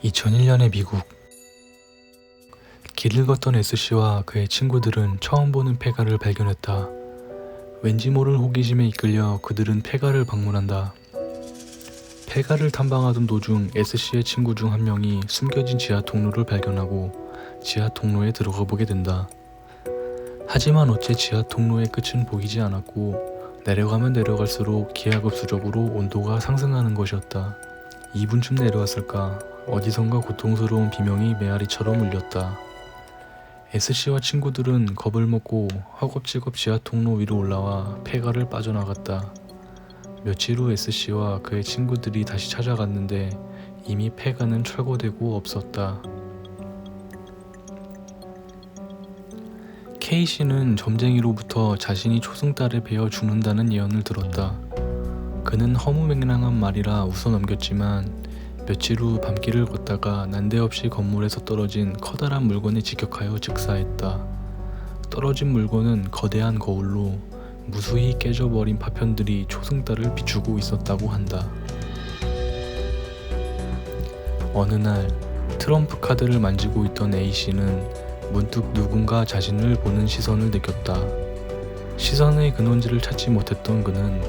2001년의 미국. 길을 걷던 S씨와 그의 친구들은 처음 보는 폐가를 발견했다. 왠지 모를 호기심에 이끌려 그들은 폐가를 방문한다. 폐가를 탐방하던 도중 S씨의 친구 중 한 명이 숨겨진 지하 통로를 발견하고 지하 통로에 들어가 보게 된다. 하지만 어째 지하 통로의 끝은 보이지 않았고 내려가면 내려갈수록 기하급수적으로 온도가 상승하는 것이었다. 2분쯤 내려왔을까 어디선가 고통스러운 비명이 메아리처럼 울렸다. S씨와 친구들은 겁을 먹고 허겁지겁 지하 통로 위로 올라와 폐가를 빠져나갔다. 며칠 후 S씨와 그의 친구들이 다시 찾아갔는데 이미 폐가는 철거되고 없었다. K씨는 점쟁이로부터 자신이 초승달에 베어 죽는다는 예언을 들었다. 그는 허무맹랑한 말이라 웃어넘겼지만 며칠 후 밤길을 걷다가 난데없이 건물에서 떨어진 커다란 물건에 직격하여 즉사했다. 떨어진 물건은 거대한 거울로 무수히 깨져버린 파편들이 초승달을 비추고 있었다고 한다. 어느 날 트럼프 카드를 만지고 있던 A씨는 문득 누군가 자신을 보는 시선을 느꼈다. 시선의 근원지를 찾지 못했던 그는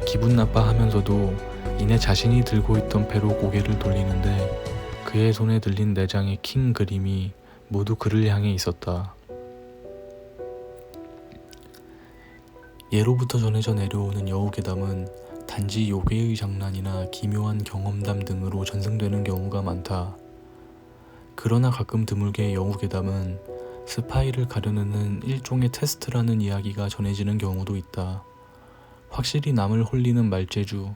기분 나빠하면서도 이내 자신이 들고 있던 패로 고개를 돌리는데 그의 손에 들린 4장의 킹 그림이 모두 그를 향해 있었다. 예로부터 전해져 내려오는 여우괴담은 단지 요괴의 장난이나 기묘한 경험담 등으로 전승되는 경우가 많다. 그러나 가끔 드물게 여우괴담은 스파이를 가려내는 일종의 테스트라는 이야기가 전해지는 경우도 있다. 확실히 남을 홀리는 말재주,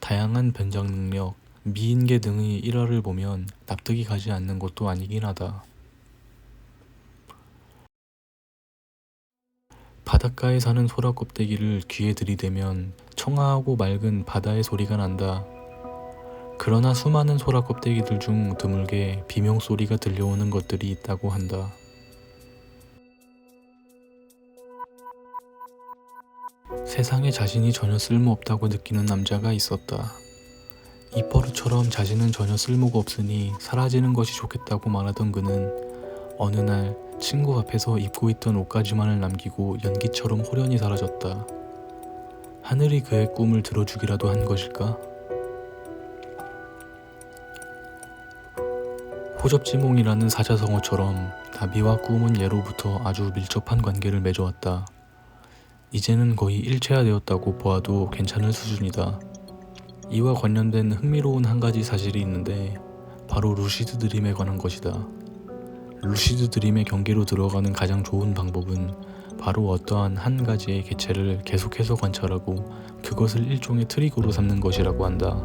다양한 변장 능력, 미인계 등의 일화를 보면 납득이 가지 않는 것도 아니긴 하다. 바닷가에 사는 소라 껍데기를 귀에 들이대면 청아하고 맑은 바다의 소리가 난다. 그러나 수많은 소라 껍데기들 중 드물게 비명소리가 들려오는 것들이 있다고 한다. 세상에 자신이 전혀 쓸모없다고 느끼는 남자가 있었다. 입버릇처럼 자신은 전혀 쓸모가 없으니 사라지는 것이 좋겠다고 말하던 그는 어느 날 친구 앞에서 입고 있던 옷가지만을 남기고 연기처럼 호련히 사라졌다. 하늘이 그의 꿈을 들어주기라도 한 것일까? 호접지몽이라는 사자성어처럼 나비와 꿈은 예로부터 아주 밀접한 관계를 맺어왔다. 이제는 거의 일체화되었다고 보아도 괜찮을 수준이다. 이와 관련된 흥미로운 한 가지 사실이 있는데 바로 루시드 드림에 관한 것이다. 루시드 드림의 경계로 들어가는 가장 좋은 방법은 바로 어떠한 한 가지의 개체를 계속해서 관찰하고 그것을 일종의 트리거로 삼는 것이라고 한다.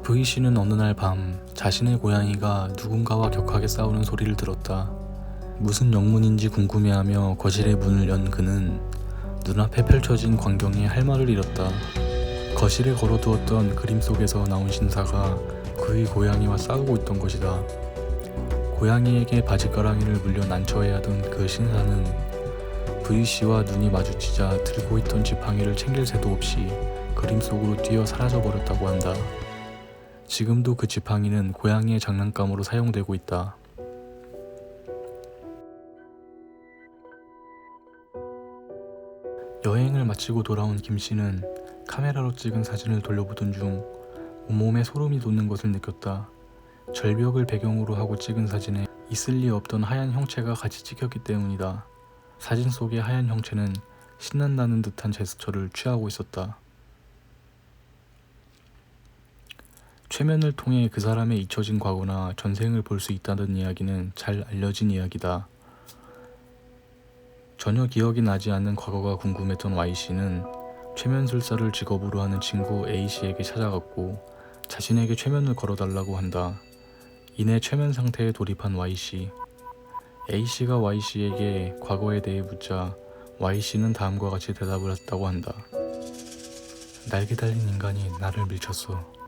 V씨는 어느 날 밤 자신의 고양이가 누군가와 격하게 싸우는 소리를 들었다. 무슨 영문인지 궁금해하며 거실의 문을 연 그는 눈앞에 펼쳐진 광경에 할 말을 잃었다. 거실에 걸어두었던 그림 속에서 나온 신사가 그의 고양이와 싸우고 있던 것이다. 고양이에게 바지가랑이를 물려 난처해 하던 그 신사는 V씨와 눈이 마주치자 들고 있던 지팡이를 챙길 새도 없이 그림 속으로 뛰어 사라져버렸다고 한다. 지금도 그 지팡이는 고양이의 장난감으로 사용되고 있다. 여행을 마치고 돌아온 김씨는 카메라로 찍은 사진을 돌려보던 중 온몸에 소름이 돋는 것을 느꼈다. 절벽을 배경으로 하고 찍은 사진에 있을 리 없던 하얀 형체가 같이 찍혔기 때문이다. 사진 속의 하얀 형체는 신난다는 듯한 제스처를 취하고 있었다. 최면을 통해 그 사람의 잊혀진 과거나 전생을 볼 수 있다는 이야기는 잘 알려진 이야기다. 전혀 기억이 나지 않는 과거가 궁금했던 Y씨는 최면술사를 직업으로 하는 친구 A씨에게 찾아갔고 자신에게 최면을 걸어달라고 한다. 이내 최면 상태에 돌입한 Y씨. A씨가 Y씨에게 과거에 대해 묻자 Y씨는 다음과 같이 대답을 했다고 한다. 날개 달린 인간이 나를 밀쳤어.